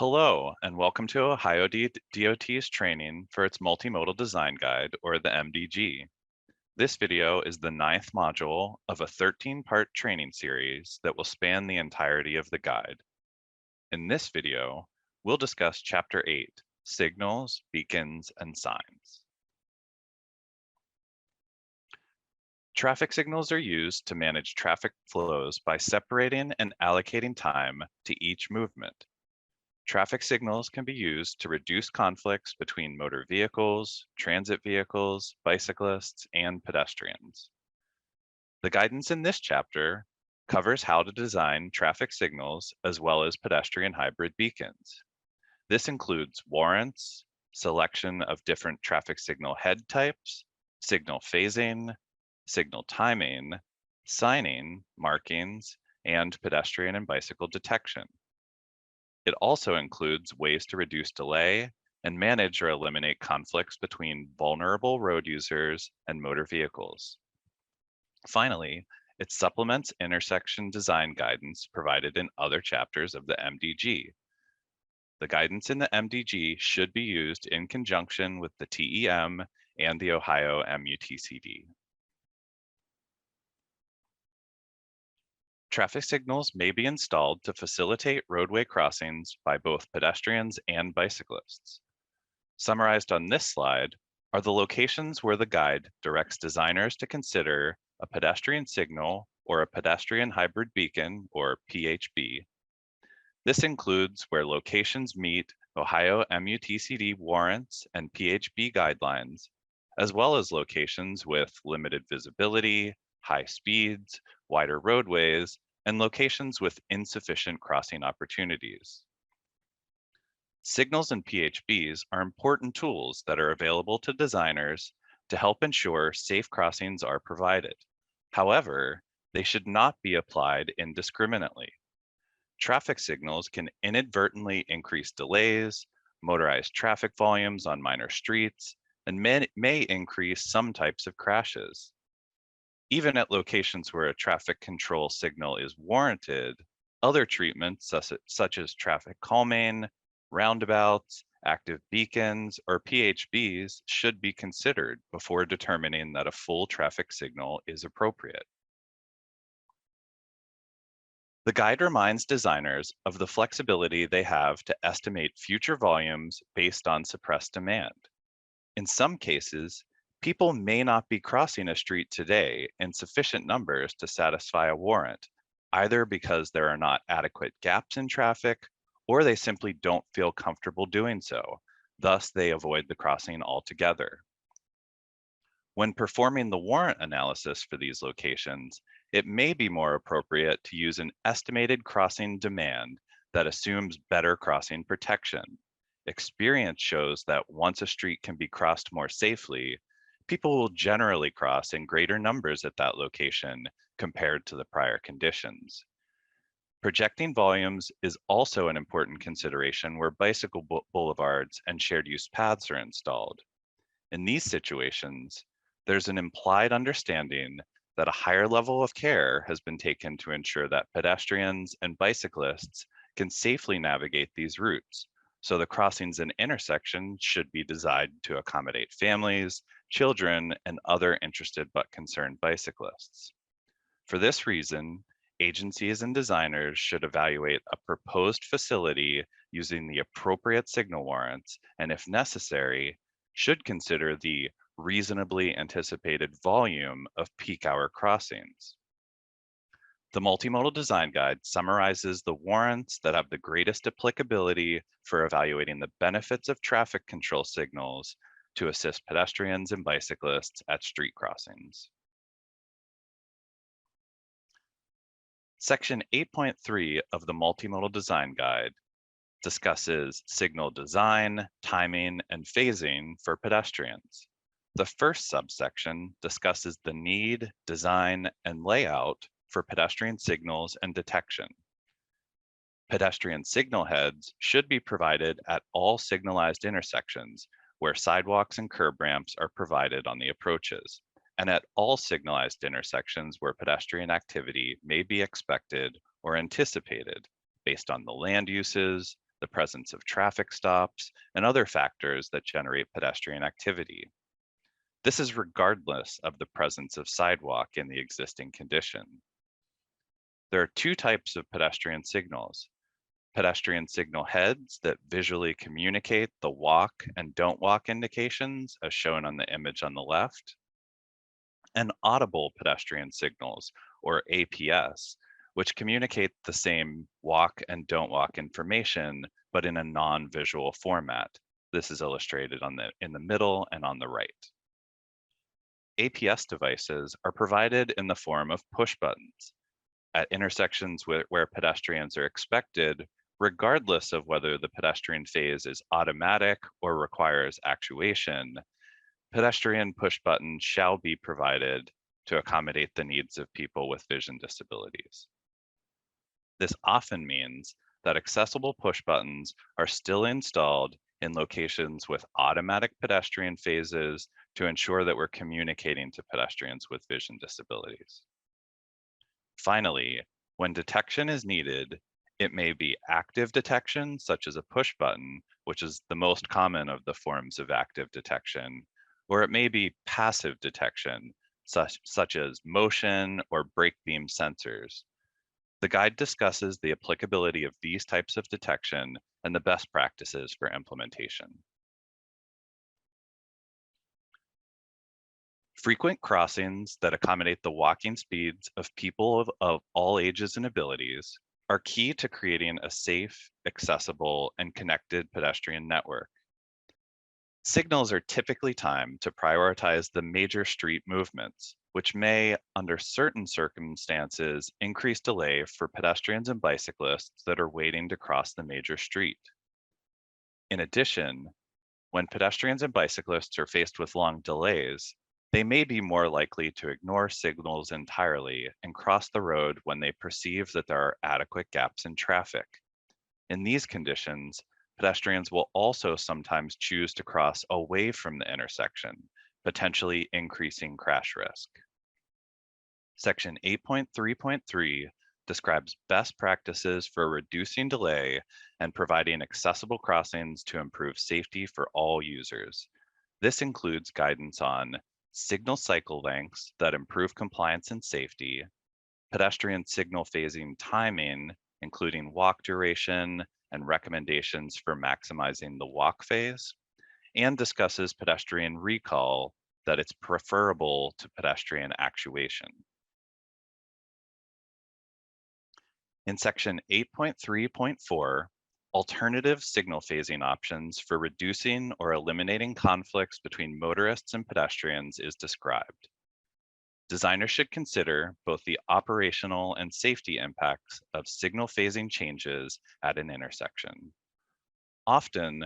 Hello, and welcome to Ohio DOT's training for its Multimodal Design Guide, or the MDG. This video is the 9th module of a 13-part training series that will span the entirety of the guide. In this video, we'll discuss Chapter 8, Signals, Beacons, and Signs. Traffic signals are used to manage traffic flows by separating and allocating time to each movement. Traffic signals can be used to reduce conflicts between motor vehicles, transit vehicles, bicyclists, and pedestrians. The guidance in this chapter covers how to design traffic signals as well as pedestrian hybrid beacons. This includes warrants, selection of different traffic signal head types, signal phasing, signal timing, signing, markings, and pedestrian and bicycle detection. It also includes ways to reduce delay and manage or eliminate conflicts between vulnerable road users and motor vehicles. Finally, it supplements intersection design guidance provided in other chapters of the MDG. The guidance in the MDG should be used in conjunction with the TEM and the Ohio OMUTCD. Traffic signals may be installed to facilitate roadway crossings by both pedestrians and bicyclists. Summarized on this slide are the locations where the guide directs designers to consider a pedestrian signal or a pedestrian hybrid beacon, or PHB. This includes where locations meet Ohio OMUTCD warrants and PHB guidelines, as well as locations with limited visibility, high speeds, wider roadways, and locations with insufficient crossing opportunities. Signals and PHBs are important tools that are available to designers to help ensure safe crossings are provided. However, they should not be applied indiscriminately. Traffic signals can inadvertently increase delays, motorized traffic volumes on minor streets, and may increase some types of crashes. Even at locations where a traffic control signal is warranted, other treatments such as traffic calming, roundabouts, active beacons, or PHBs should be considered before determining that a full traffic signal is appropriate. The guide reminds designers of the flexibility they have to estimate future volumes based on suppressed demand. In some cases, people may not be crossing a street today in sufficient numbers to satisfy a warrant, either because there are not adequate gaps in traffic, or they simply don't feel comfortable doing so. Thus, they avoid the crossing altogether. When performing the warrant analysis for these locations, it may be more appropriate to use an estimated crossing demand that assumes better crossing protection. Experience shows that once a street can be crossed more safely, people will generally cross in greater numbers at that location compared to the prior conditions. Projecting volumes is also an important consideration where bicycle boulevards and shared use paths are installed. In these situations, there's an implied understanding that a higher level of care has been taken to ensure that pedestrians and bicyclists can safely navigate these routes. So the crossings and intersections should be designed to accommodate families, children, and other interested but concerned bicyclists. For this reason, agencies and designers should evaluate a proposed facility using the appropriate signal warrants, and if necessary, should consider the reasonably anticipated volume of peak hour crossings. The Multimodal Design Guide summarizes the warrants that have the greatest applicability for evaluating the benefits of traffic control signals to assist pedestrians and bicyclists at street crossings. Section 8.3 of the Multimodal Design Guide discusses signal design, timing, and phasing for pedestrians. The first subsection discusses the need, design, and layout for pedestrian signals and detection. Pedestrian signal heads should be provided at all signalized intersections where sidewalks and curb ramps are provided on the approaches, and at all signalized intersections where pedestrian activity may be expected or anticipated based on the land uses, the presence of traffic stops, and other factors that generate pedestrian activity. This is regardless of the presence of sidewalk in the existing condition. There are two types of pedestrian signals: pedestrian signal heads that visually communicate the walk and don't walk indications, as shown on the image on the left, and audible pedestrian signals, or APS, which communicate the same walk and don't walk information, but in a non-visual format. This is illustrated in the middle and on the right. APS devices are provided in the form of push buttons. At intersections where pedestrians are expected, regardless of whether the pedestrian phase is automatic or requires actuation, pedestrian push buttons shall be provided to accommodate the needs of people with vision disabilities. This often means that accessible push buttons are still installed in locations with automatic pedestrian phases to ensure that we're communicating to pedestrians with vision disabilities. Finally, when detection is needed, it may be active detection, such as a push button, which is the most common of the forms of active detection, or it may be passive detection, such as motion or brake beam sensors. The guide discusses the applicability of these types of detection and the best practices for implementation. Frequent crossings that accommodate the walking speeds of people of all ages and abilities are key to creating a safe, accessible, and connected pedestrian network. Signals are typically timed to prioritize the major street movements, which may, under certain circumstances, increase delay for pedestrians and bicyclists that are waiting to cross the major street. In addition, when pedestrians and bicyclists are faced with long delays, they may be more likely to ignore signals entirely and cross the road when they perceive that there are adequate gaps in traffic. In these conditions, pedestrians will also sometimes choose to cross away from the intersection, potentially increasing crash risk. Section 8.3.3 describes best practices for reducing delay and providing accessible crossings to improve safety for all users. This includes guidance on signal cycle lengths that improve compliance and safety, pedestrian signal phasing timing, including walk duration and recommendations for maximizing the walk phase, and discusses pedestrian recall that it's preferable to pedestrian actuation. In section 8.3.4, alternative signal phasing options for reducing or eliminating conflicts between motorists and pedestrians is described. Designers should consider both the operational and safety impacts of signal phasing changes at an intersection. Often,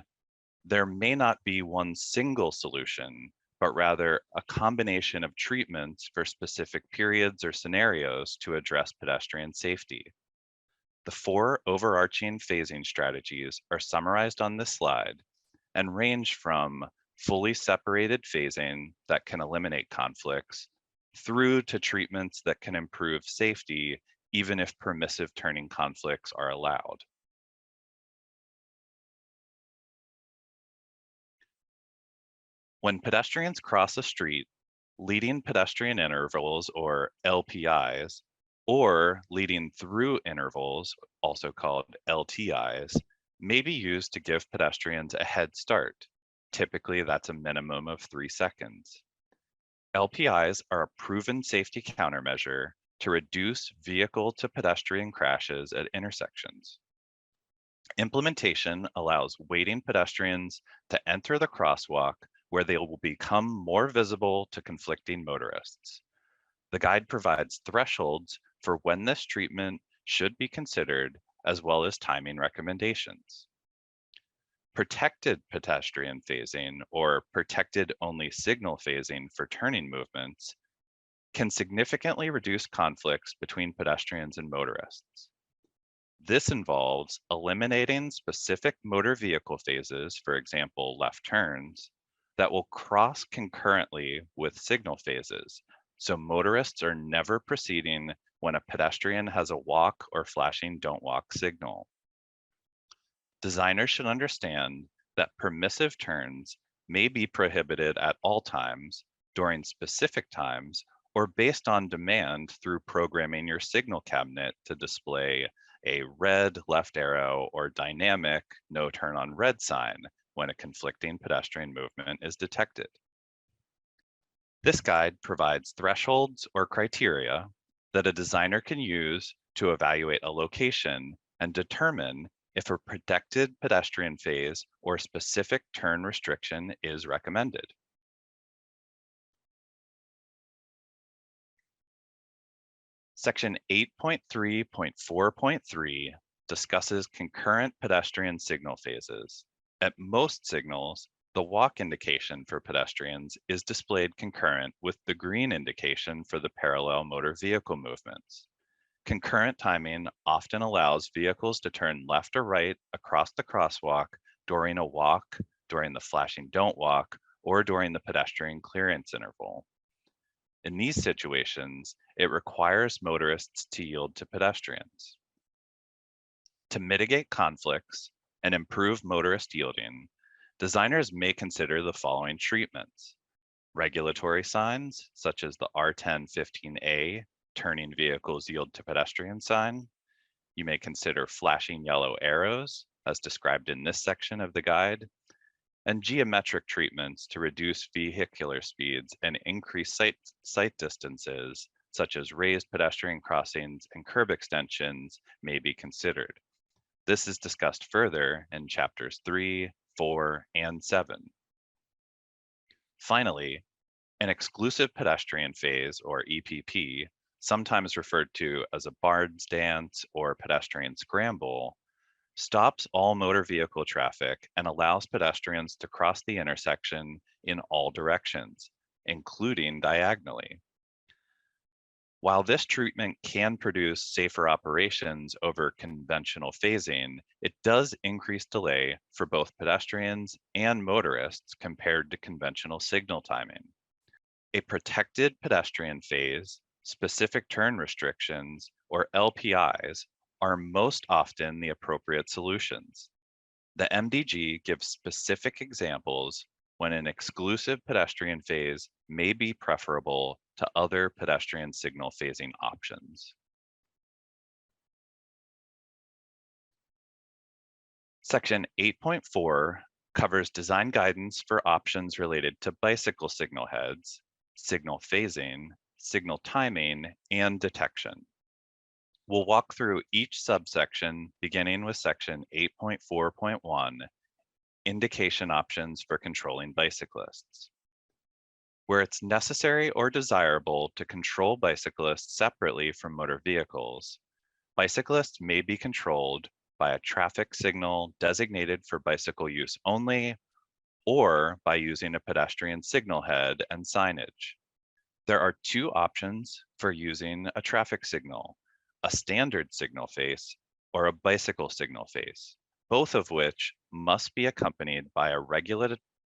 there may not be one single solution, but rather a combination of treatments for specific periods or scenarios to address pedestrian safety. The 4 overarching phasing strategies are summarized on this slide and range from fully separated phasing that can eliminate conflicts through to treatments that can improve safety even if permissive turning conflicts are allowed. When pedestrians cross a street, leading pedestrian intervals, or LPIs, or leading through intervals, also called LTIs, may be used to give pedestrians a head start. Typically, that's a minimum of 3 seconds. LPIs are a proven safety countermeasure to reduce vehicle to pedestrian crashes at intersections. Implementation allows waiting pedestrians to enter the crosswalk where they will become more visible to conflicting motorists. The guide provides thresholds for when this treatment should be considered, as well as timing recommendations. Protected pedestrian phasing, or protected only signal phasing for turning movements, can significantly reduce conflicts between pedestrians and motorists. This involves eliminating specific motor vehicle phases, for example, left turns, that will cross concurrently with signal phases, so motorists are never proceeding when a pedestrian has a walk or flashing don't walk signal. Designers should understand that permissive turns may be prohibited at all times, during specific times, or based on demand through programming your signal cabinet to display a red left arrow or dynamic no turn on red sign when a conflicting pedestrian movement is detected. This guide provides thresholds or criteria that a designer can use to evaluate a location and determine if a protected pedestrian phase or specific turn restriction is recommended. Section 8.3.4.3 discusses concurrent pedestrian signal phases. At most signals, the walk indication for pedestrians is displayed concurrent with the green indication for the parallel motor vehicle movements. Concurrent timing often allows vehicles to turn left or right across the crosswalk during a walk, during the flashing don't walk, or during the pedestrian clearance interval. In these situations, it requires motorists to yield to pedestrians. To mitigate conflicts and improve motorist yielding, designers may consider the following treatments: regulatory signs, such as the R1015A, turning vehicles yield to pedestrian sign. You may consider flashing yellow arrows, as described in this section of the guide, and geometric treatments to reduce vehicular speeds and increase sight distances, such as raised pedestrian crossings and curb extensions, may be considered. This is discussed further in chapters 3, 4, and 7. Finally, an exclusive pedestrian phase, or EPP, sometimes referred to as a bard's dance or pedestrian scramble, stops all motor vehicle traffic and allows pedestrians to cross the intersection in all directions, including diagonally. While this treatment can produce safer operations over conventional phasing, it does increase delay for both pedestrians and motorists compared to conventional signal timing. A protected pedestrian phase, specific turn restrictions, or LPIs are most often the appropriate solutions. The MDG gives specific examples when an exclusive pedestrian phase may be preferable to other pedestrian signal phasing options. Section 8.4 covers design guidance for options related to bicycle signal heads, signal phasing, signal timing, and detection. We'll walk through each subsection, beginning with section 8.4.1, indication options for controlling bicyclists. Where it's necessary or desirable to control bicyclists separately from motor vehicles, bicyclists may be controlled by a traffic signal designated for bicycle use only, or by using a pedestrian signal head and signage. There are two options for using a traffic signal: a standard signal face or a bicycle signal face, both of which must be accompanied by a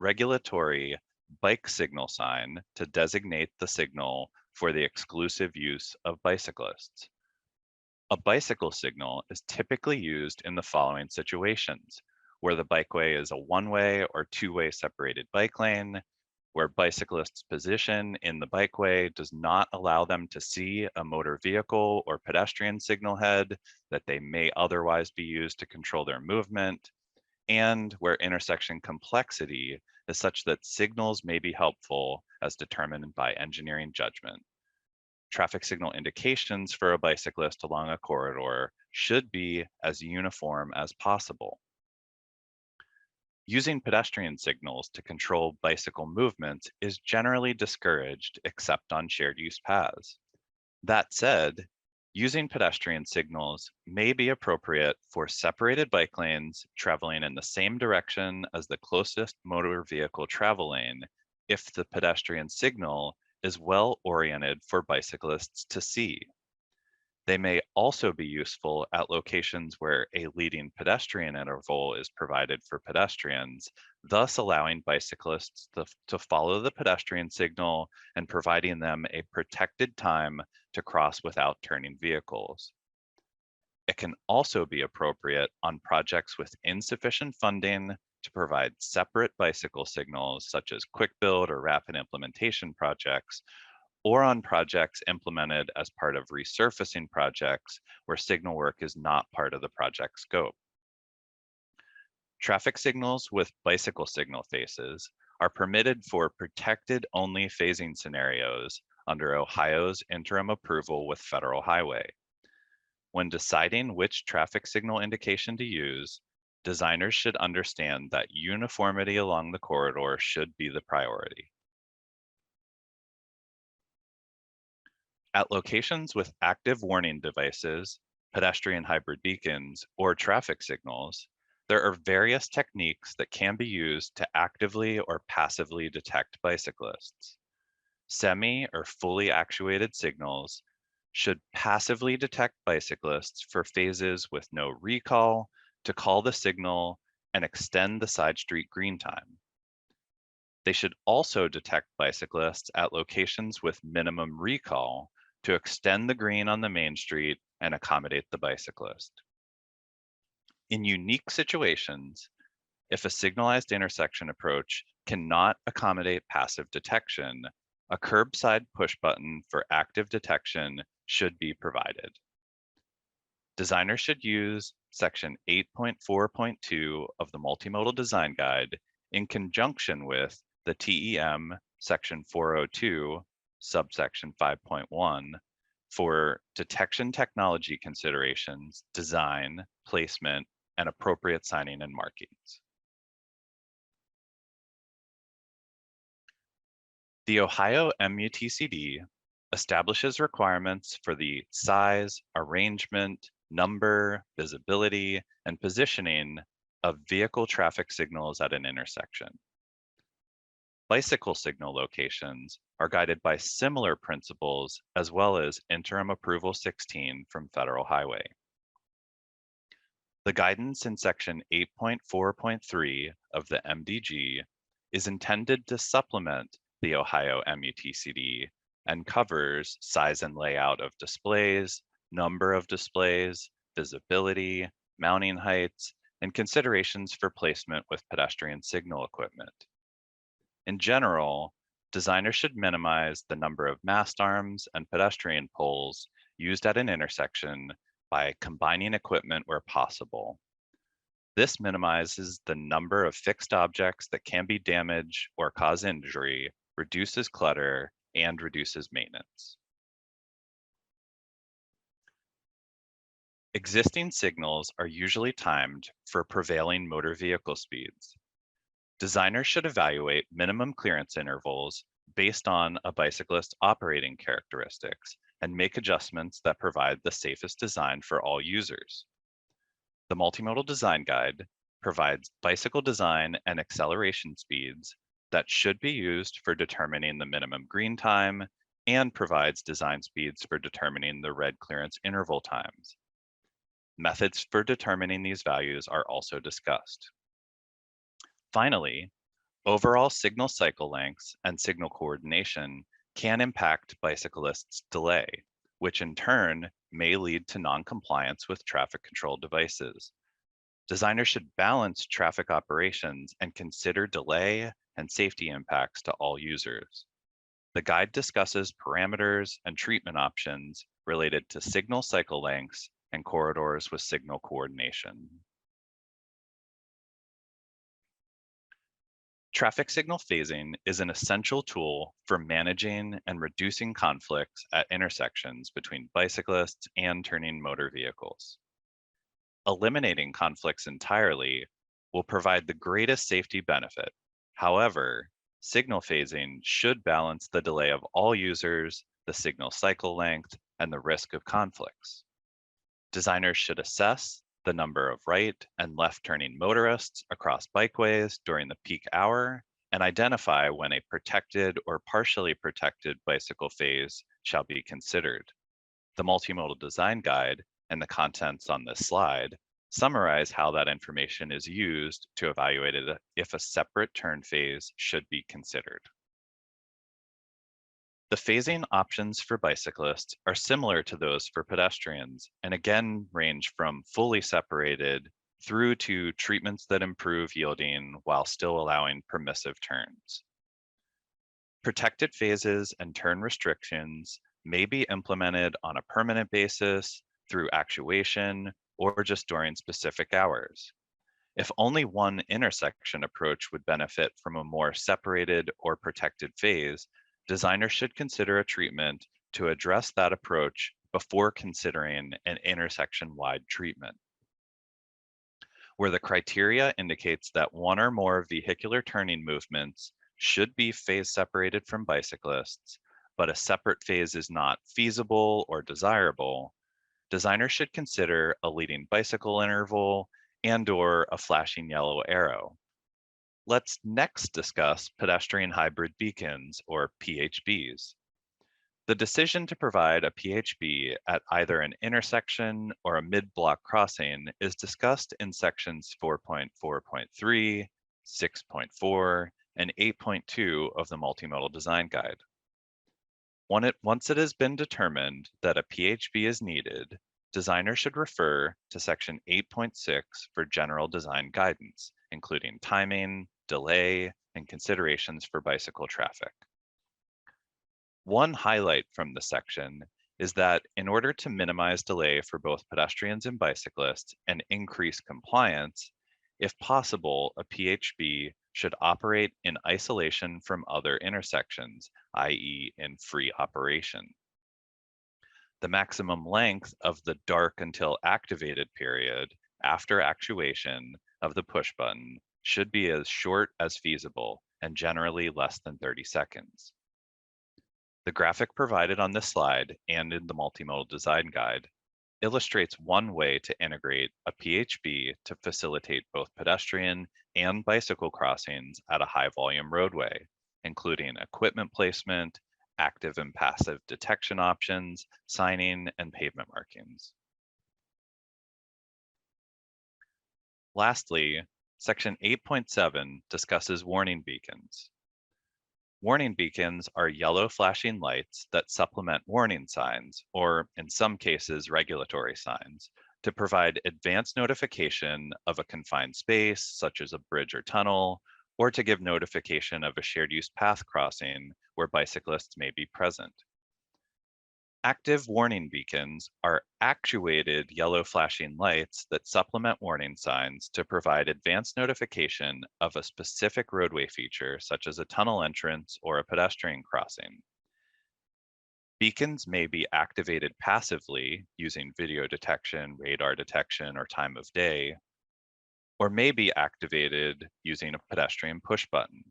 regulatory bike signal sign to designate the signal for the exclusive use of bicyclists. A bicycle signal is typically used in the following situations: where the bikeway is a one-way or two-way separated bike lane, where bicyclists' position in the bikeway does not allow them to see a motor vehicle or pedestrian signal head that they may otherwise be used to control their movement, and where intersection complexity is such that signals may be helpful as determined by engineering judgment. Traffic signal indications for a bicyclist along a corridor should be as uniform as possible. Using pedestrian signals to control bicycle movements is generally discouraged except on shared use paths. That said, using pedestrian signals may be appropriate for separated bike lanes traveling in the same direction as the closest motor vehicle travel lane if the pedestrian signal is well oriented for bicyclists to see. They may also be useful at locations where a leading pedestrian interval is provided for pedestrians, thus allowing bicyclists to follow the pedestrian signal and providing them a protected time to cross without turning vehicles. can also be appropriate on projects with insufficient funding to provide separate bicycle signals, such as quick build or rapid implementation projects, or on projects implemented as part of resurfacing projects where signal work is not part of the project scope. Traffic signals with bicycle signal faces are permitted for protected only phasing scenarios under Ohio's interim approval with Federal Highway. When deciding which traffic signal indication to use, designers should understand that uniformity along the corridor should be the priority. At locations with active warning devices, pedestrian hybrid beacons, or traffic signals, there are various techniques that can be used to actively or passively detect bicyclists. Semi or fully actuated signals should passively detect bicyclists for phases with no recall to call the signal and extend the side street green time. They should also detect bicyclists at locations with minimum recall to extend the green on the main street and accommodate the bicyclist. In unique situations, if a signalized intersection approach cannot accommodate passive detection, a curbside push button for active detection should be provided. Designers should use section 8.4.2 of the Multimodal Design Guide in conjunction with the TEM section 402, subsection 5.1, for detection technology considerations, design, placement, and appropriate signing and markings. The Ohio OMUTCD establishes requirements for the size, arrangement, number, visibility, and positioning of vehicle traffic signals at an intersection. Bicycle signal locations are guided by similar principles as well as Interim Approval 16 from Federal Highway. The guidance in section 8.4.3 of the MDG is intended to supplement the Ohio MUTCD and covers size and layout of displays, number of displays, visibility, mounting heights, and considerations for placement with pedestrian signal equipment. In general, designers should minimize the number of mast arms and pedestrian poles used at an intersection by combining equipment where possible. This minimizes the number of fixed objects that can be damaged or cause injury, reduces clutter, and reduces maintenance. Existing signals are usually timed for prevailing motor vehicle speeds. Designers should evaluate minimum clearance intervals based on a bicyclist's operating characteristics and make adjustments that provide the safest design for all users. The Multimodal Design Guide provides bicycle design and acceleration speeds that should be used for determining the minimum green time and provides design speeds for determining the red clearance interval times. Methods for determining these values are also discussed. Finally, overall signal cycle lengths and signal coordination can impact bicyclists' delay, which in turn may lead to non-compliance with traffic control devices. Designers should balance traffic operations and consider delay and safety impacts to all users. The guide discusses parameters and treatment options related to signal cycle lengths and corridors with signal coordination. Traffic signal phasing is an essential tool for managing and reducing conflicts at intersections between bicyclists and turning motor vehicles. Eliminating conflicts entirely will provide the greatest safety benefit. However, signal phasing should balance the delay of all users, the signal cycle length, and the risk of conflicts. Designers should assess the number of right and left turning motorists across bikeways during the peak hour and identify when a protected or partially protected bicycle phase shall be considered. The Multimodal Design Guide and the contents on this slide summarize how that information is used to evaluate if a separate turn phase should be considered. The phasing options for bicyclists are similar to those for pedestrians, and again range from fully separated through to treatments that improve yielding while still allowing permissive turns. Protected phases and turn restrictions may be implemented on a permanent basis through actuation or just during specific hours. If only one intersection approach would benefit from a more separated or protected phase, designers should consider a treatment to address that approach before considering an intersection-wide treatment. Where the criteria indicates that one or more vehicular turning movements should be phase separated from bicyclists, but a separate phase is not feasible or desirable, designers should consider a leading bicycle interval and/or a flashing yellow arrow. Let's next discuss pedestrian hybrid beacons, or PHBs. The decision to provide a PHB at either an intersection or a mid-block crossing is discussed in sections 4.4.3, 6.4, and 8.2 of the Multimodal Design Guide. Once it has been determined that a PHB is needed, designers should refer to section 8.6 for general design guidance, including timing, delay, and considerations for bicycle traffic. One highlight from the section is that in order to minimize delay for both pedestrians and bicyclists and increase compliance, if possible, a PHB should operate in isolation from other intersections, i.e. in free operation. The maximum length of the dark until activated period after actuation of the push button should be as short as feasible and generally less than 30 seconds. The graphic provided on this slide and in the Multimodal Design Guide illustrates one way to integrate a PHB to facilitate both pedestrian and bicycle crossings at a high volume roadway, including equipment placement, active and passive detection options, signing, and pavement markings. Lastly, section 8.7 discusses warning beacons. Warning beacons are yellow flashing lights that supplement warning signs, or in some cases, regulatory signs, to provide advance notification of a confined space, such as a bridge or tunnel, or to give notification of a shared use path crossing where bicyclists may be present. Active warning beacons are actuated yellow flashing lights that supplement warning signs to provide advance notification of a specific roadway feature, such as a tunnel entrance or a pedestrian crossing. Beacons may be activated passively using video detection, radar detection, or time of day, or may be activated using a pedestrian push button.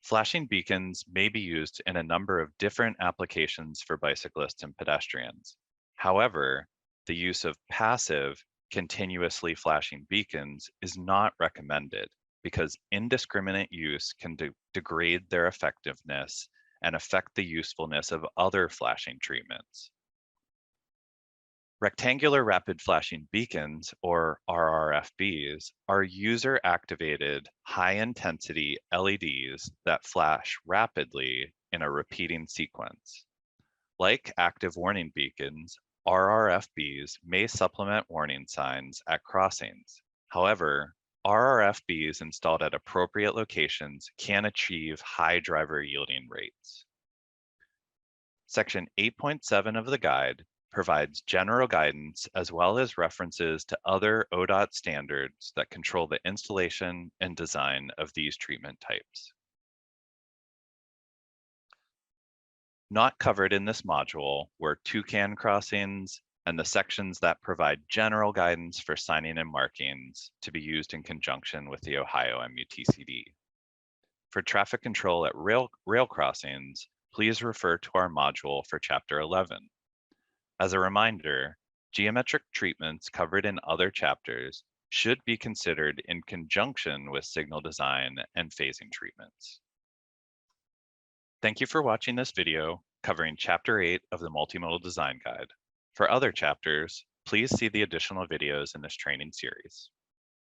Flashing beacons may be used in a number of different applications for bicyclists and pedestrians. However, the use of passive, continuously flashing beacons is not recommended because indiscriminate use can degrade their effectiveness and affect the usefulness of other flashing treatments. Rectangular rapid flashing beacons, or RRFBs, are user-activated, high-intensity LEDs that flash rapidly in a repeating sequence. Like active warning beacons, RRFBs may supplement warning signs at crossings. However, RRFBs installed at appropriate locations can achieve high driver yielding rates. Section 8.7 of the guide provides general guidance as well as references to other ODOT standards that control the installation and design of these treatment types. Not covered in this module were toucan crossings and the sections that provide general guidance for signing and markings to be used in conjunction with the Ohio OMUTCD. For traffic control at rail crossings, please refer to our module for Chapter 11. As a reminder, geometric treatments covered in other chapters should be considered in conjunction with signal design and phasing treatments. Thank you for watching this video covering Chapter 8 of the Multimodal Design Guide. For other chapters, please see the additional videos in this training series.